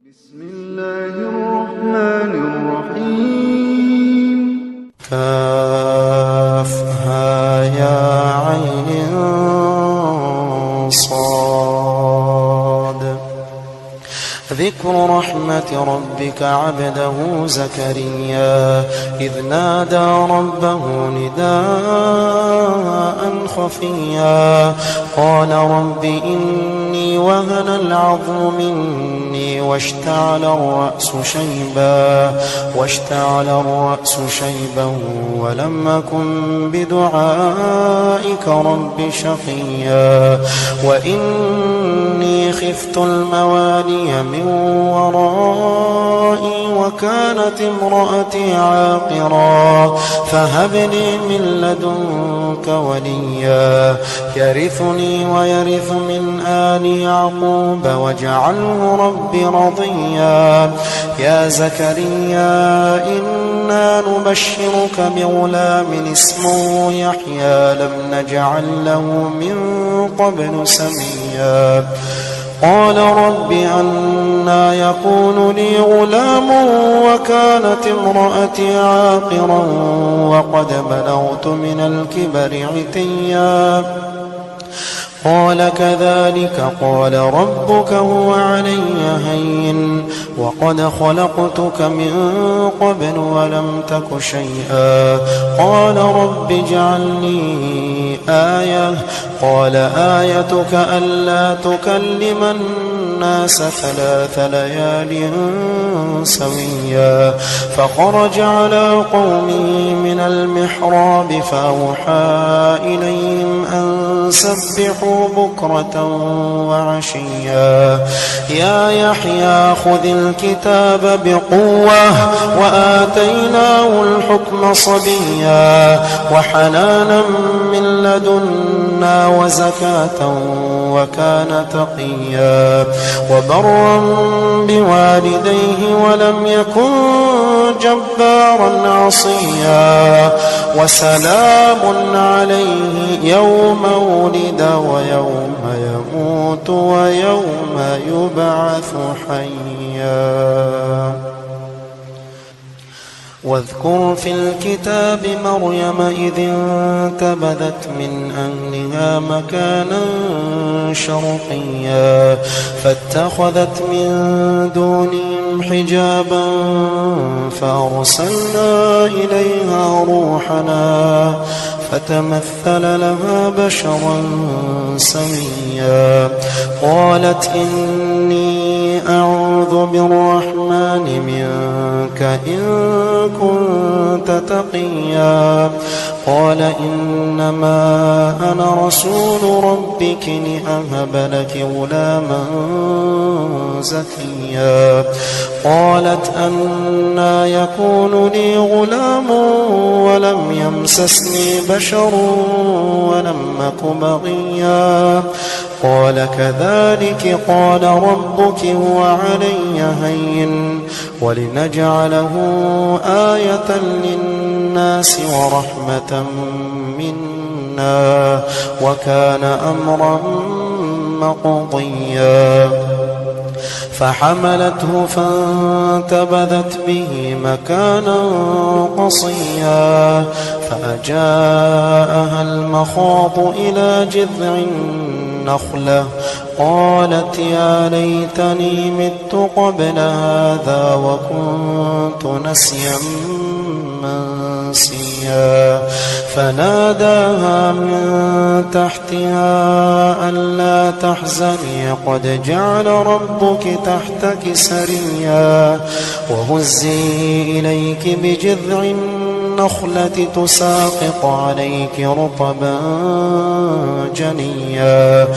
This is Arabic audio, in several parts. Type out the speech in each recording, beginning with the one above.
بسم الله الرحمن الرحيم كافها يا عين صاد ذكر رحمة ربك عبده زكريا إذ نادى ربه نداء خفيا قال رب إني وهن العظم مني واشتعل الرأس شيبا ولم أكن بدعائك رب شقيا وإني خفت الموالي من ورائي وكانت امرأتي عاقرا فهب لي من لدنك وليا يرثني ويرث من آل يعقوب واجعله رب رضيا يا زكريا إنا نبشرك بغلام اسمه يحيى لم نجعل له من قبل سميا قال رب أنى يكون لي غلام وكانت امرأتي عاقرا وقد بلغت من الكبر عتيا قال كذلك قال ربك هو علي هين وقد خلقتك من قبل ولم تك شيئا قال رب اجعل لي آية قال آيتك ألا تكلم الناس 3 ليال سويا فخرج على قومه من المحراب فأوحى إليهم أن سبحوا بكرة وعشيا يا يحيى خذ الكتاب بقوة وآتيناه الحكم صبيا وحنانا من لدنا وزكاة وكان تقيا وبرا بوالديه ولم يكن جبارا عصيا وسلام عليه يوم ولد ويوم يموت ويوم يبعث حيا واذكر في الكتاب مريم إذ انتبذت من أهلها مكانا شرقيا فاتخذت من دونهم حجابا فأرسلنا إليها روحنا فتمثل لها بشرا سويا قالت إني أعوذ بالرحمن منك إن كنت تقيا قال إنما أنا رسول ربك لأهب لك غلاما زكيا قالت أنى يكون لي غلام ولم يمسسني بشر ولم أك بغيا قال كذلك قال ربك هو علي هين ولنجعله آية للناس ورحمة منا وكان أمرا مقضيا فحملته فانتبذت به مكانا قصيا فأجاءها المخاض إلى جذع النخلة قالت يا ليتني مت قبل هذا وكنت نسيا منسيا فناداها من تحتها ألا تحزني قد جعل ربك تحتك سريا وهزي إليك بجذع النخلة تساقط عليك رطبا جنيا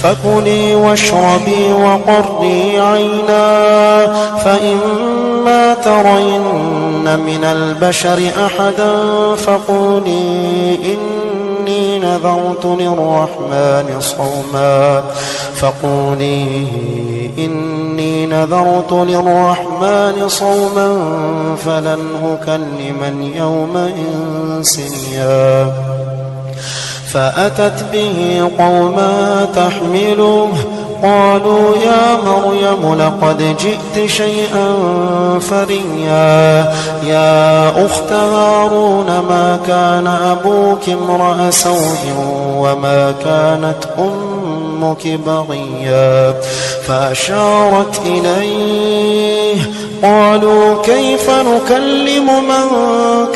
فكلي واشربي وقري عينا فإما ترين من البشر أحدا فقولي إني نذرت للرحمن صوما فلن أكلم اليوم إنسيا فأتت به قوما تحمله قالوا يا مريم لقد جئت شيئا فريا يا أخت هارون ما كان أبوك امرأ سوء وما كانت أمك بغيا فأشارت إليه قالوا كيف نكلم من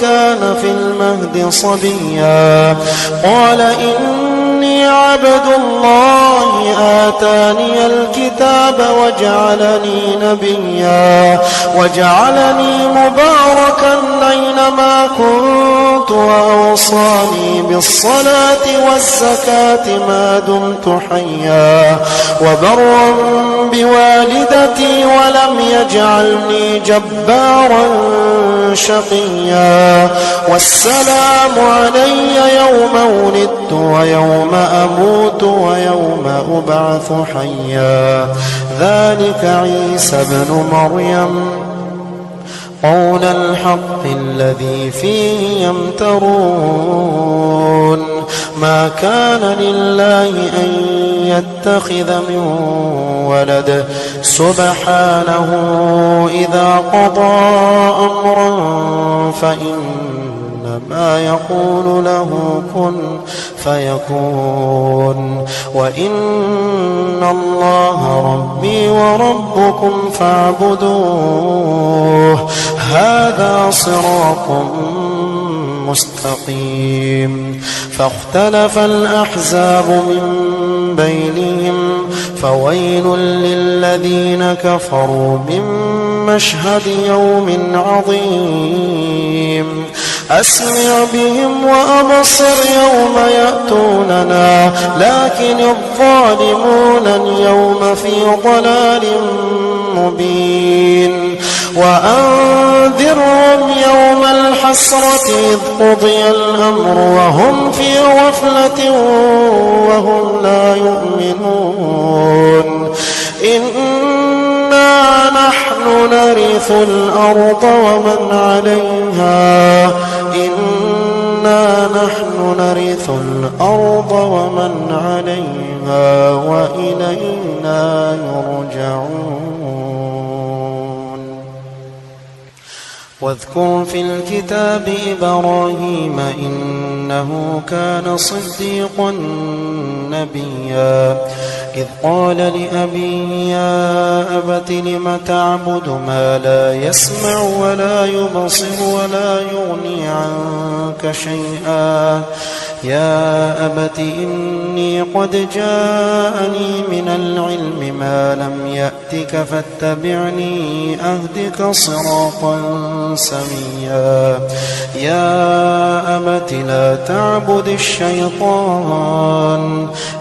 كان في المهد صبيا قال إني عبد الله آتاني الكتاب وجعلني نبيا وجعلني مباركا أينما كنت وأوصاني بالصلاة والزكاة ما دمت حيا وبرا بوالدتي ولم يجعلني جبارا شقيا والسلام علي يوم ولدت ويوم أموت ويوم أبعث حيا ذلك عيسى ابن مريم قول الحق الذي فيه يمترون ما كان لله أن يتخذ من ولد سبحانه إذا قضى أمرا فإنما يقول له كن فيكون وإن الله ربي وربكم فاعبدوه هذا صراط مستقيم فاختلف الأحزاب من بينهم فويل للذين كفروا من مشهد يوم عظيم أسمع بهم وأبصر يوم يأتوننا لكن الظالمون اليوم في ضلال مبين وأنذرهم يوم الحسرة إذ قضي الأمر وهم في غفلة وهم لا يؤمنون إنا نحن نرث الأرض ومن عليها إنا نحن نرث الأرض ومن عليها وإلينا يرجعون واذكر في الكتاب إبراهيم إنه كان صديقا نبيا إذ قال لأبيه يا أبت لم تعبد ما لا يسمع ولا يبصر ولا يغني عنك شيئا يا أبت إني قد جاءني من العلم ما لم يأتك فاتبعني أهدك صراطا سميا يا أبت لا تعبد الشيطان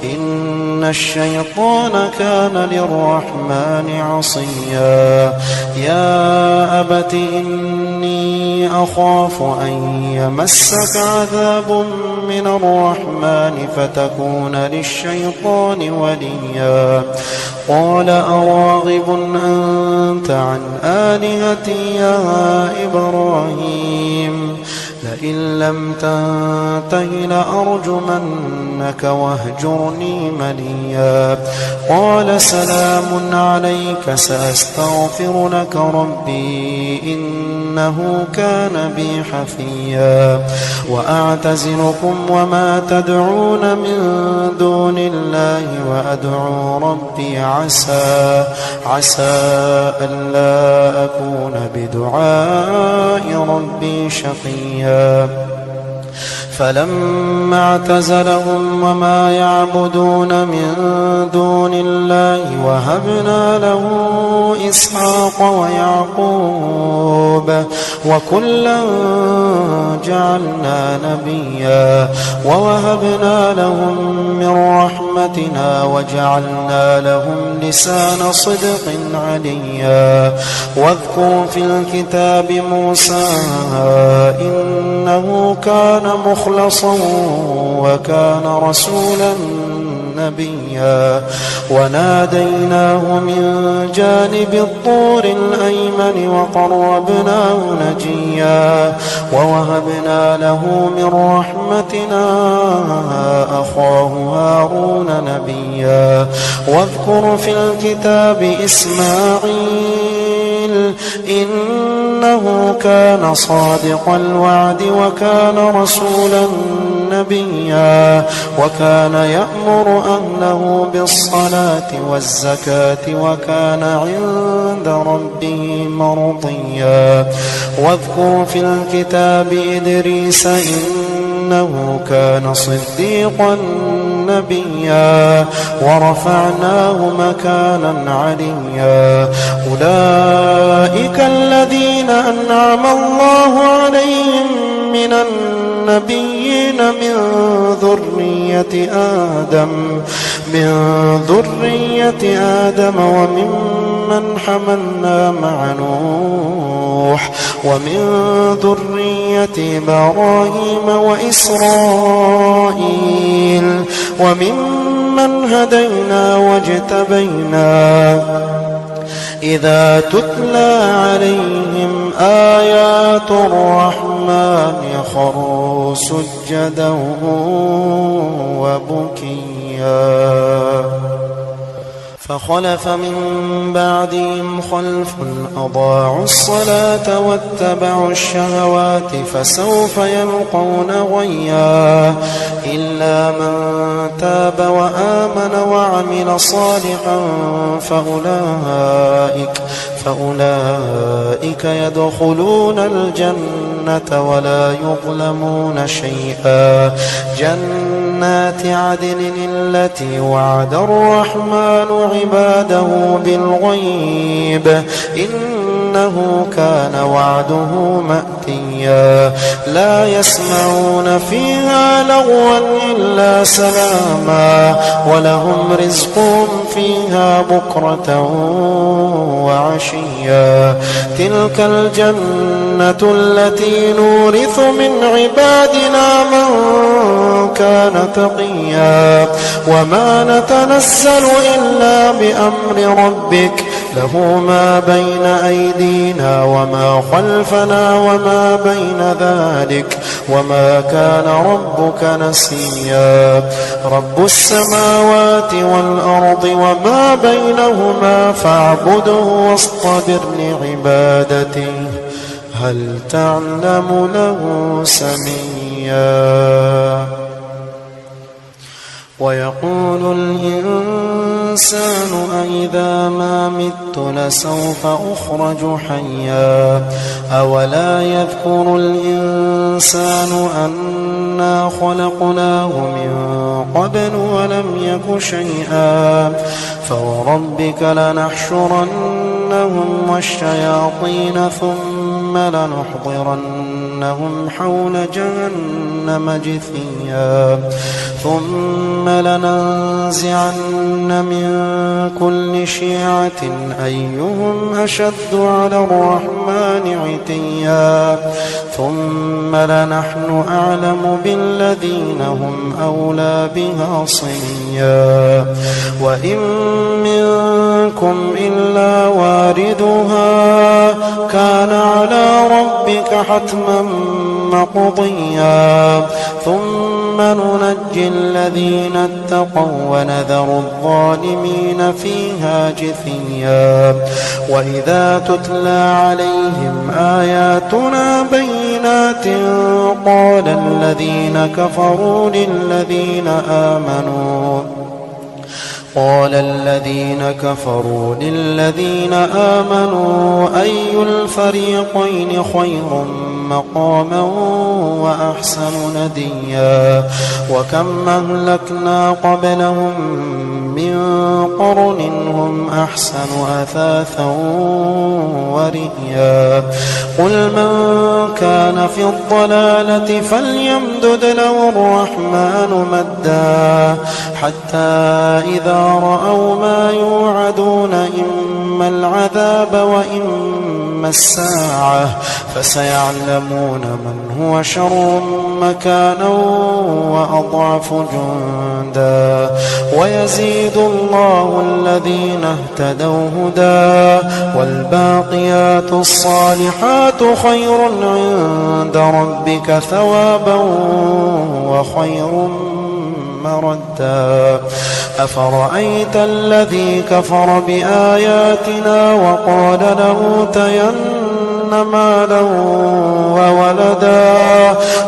إن الشيطان كان للرحمن عصيا يا أبت إني أخاف أن يمسك عذاب من الرحمن فتكون للشيطان وليا قال أراغب أنت عن آلهتي يا إبراهيم لئن لم تنته لأرجمنك واهجرني مليا قال سلام عليك سأستغفر لك ربي إنه كان بي حفيا وأعتزلكم وما تدعون من دون الله وأدعو ربي عسى ألا أكون بدعاء ربي شقيا فلما اعتزلهم وما يعبدون من دون الله وهبنا له إسحاق ويعقوب وكلا جعلنا نبيا ووهبنا لهم من رحمتنا وجعلنا لهم لسان صدق عليا واذكر في الكتاب موسى إنه كان مخلصا وكان رسولا نبيا وناديناه من جانب الطور الأيمن وقربناه نجيا ووهبنا له من رحمتنا أخاه هارون نبيا واذكر في الكتاب إسماعيل إنه كان صادق الوعد وكان رسولا نبيا وكان يأمر أهله بالصلاة والزكاة وكان عند ربه مرضيا واذكر في الكتاب إدريس إنه كان صديقا نبيا ورفعناه مكانا عليا أولئك الذين أنعم الله عليهم من النبيين من ذرية آدم وممن حملنا مع نوح ومن ذرية إبراهيم وإسرائيل وممن هدينا واجتبينا إذا تتلى عليهم آيات الرحمن خروا سجدا وبكيا فخلف من بعدهم خلف أضاعوا الصلاة واتبعوا الشهوات فسوف يلقون غيا إلا من تاب وآمن وعمل صالحا فأولئك يدخلون الجنة ولا يظلمون شيئا جنات عدن التي وعد الرحمن عباده بالغيب إنه كان وعده مأتيا لا يسمعون فيها لغوا إلا سلاما ولهم رزقهم فيها بكرة وعشيا تلك الجنة التي نورث من عبادنا من كان تقيا وما نتنزل إلا بأمر ربك له ما بين أيدينا وما خلفنا وما بين ذلك وما كان ربك نسيا رب السماوات والأرض وما بينهما فاعبده واصطبر لعبادته هل تعلم له سميا ويقول الإنسان أإذا ما مت لسوف أخرج حيا أولا يذكر الإنسان أنا خلقناه من قبل ولم يك شيئا فوربك لنحشرنهم والشياطين ثم لنحضرنهم حول جهنم جثيا ثم لننزعن من كل شيعة أيهم أشد على الرحمن عتيا ثم لنحن أعلم بالذين هم أولى بها صليا وإن منكم إلا واردها كان على ربك حتما مقضيا ثم ننجي الذين اتقوا ونذر الظالمين فيها جثيا وإذا تتلى عليهم آياتنا بينات قال الذين كفروا للذين آمنوا أي الفريقين خير مقاما وأحسن نديا وكم أهلكنا قبلهم من قرن هم أحسن أثاثا ورئيا قل من كان في الضلالة فليمدد له الرحمن مدا حتى إذا رأوا ما يوعدون إما إما العذاب وإما الساعة فسيعلمون من هو شر مكانا وأضعف جندا ويزيد الله الذين اهتدوا هدى والباقيات الصالحات خير عند ربك ثوابا وخير مردا أفرأيت الذي كفر بآياتنا وقال لأوتين مالا وولدا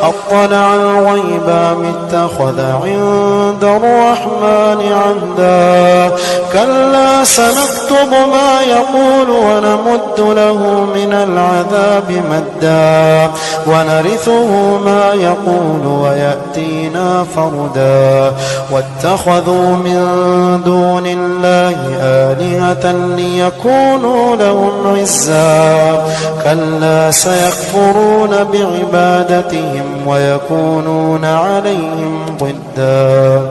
أطلع الغيب أم اتخذ عند الرحمن عهدا كلا سنكتب ما يقول ونمد له من العذاب مدا ونرثه ما يقول ويأتينا فردا واتخذوا من دون الله آلهة ليكونوا لهم عزا كلا سيكفرون بعبادتهم ويكونون عليهم ضدا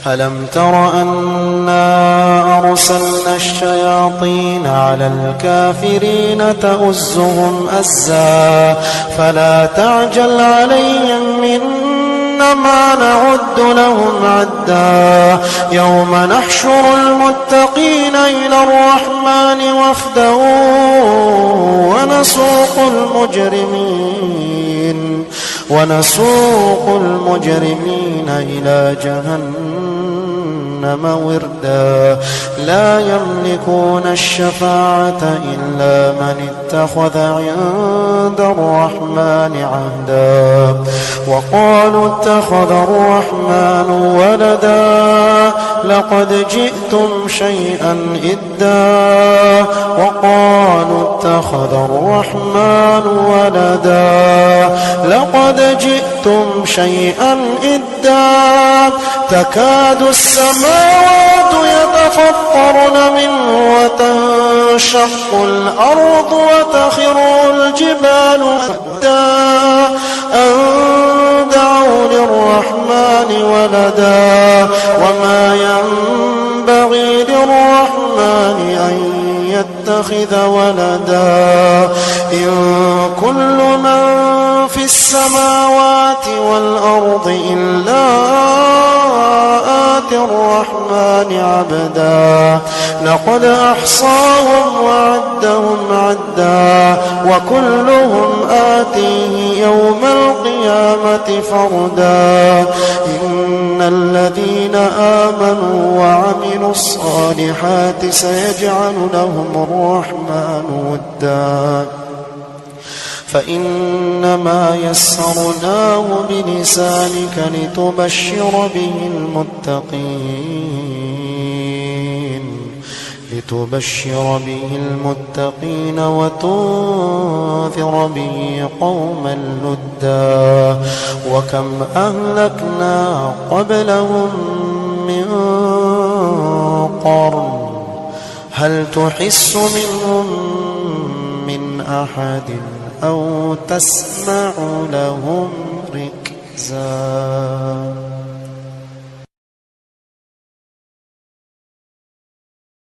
ألم تر أنا أرسلنا الشياطين على الكافرين تؤزهم أزا فلا تعجل عليهم إنما نعد لهم عدا يوم نحشر المتقين إلى الرحمن وفدا ونسوق المجرمين إلى جهنم وردا لا يملكون الشفاعة إلا من اتخذ عند الرحمن عهدا وقالوا اتخذ الرحمن ولدا لقد جئتم شيئا إدا وقالوا اتخذ الرحمن ولدا لقد جئتم شيئا إدا تكاد السماوات يتفطرن منه وتنشق الأرض وتخر الجبال هدا أن دعوا للرحمن ولدا وما ينبغي للرحمن أن يتخذ ولدا إن كل من في السماوات والأرض إلا آتي الرحمن عبدا لقد أحصاهم وعدهم عدا وكلهم آتيه يوم القيامة فردا إن الذين آمنوا وعملوا الصالحات سيجعل لهم الرحمن ودا فإنما يسرناه بلسانك لتبشر به المتقين وتنذر به قوما لدا وكم أهلكنا قبلهم من قرن هل تحس منهم من أحد أو تسمع لهم ركزا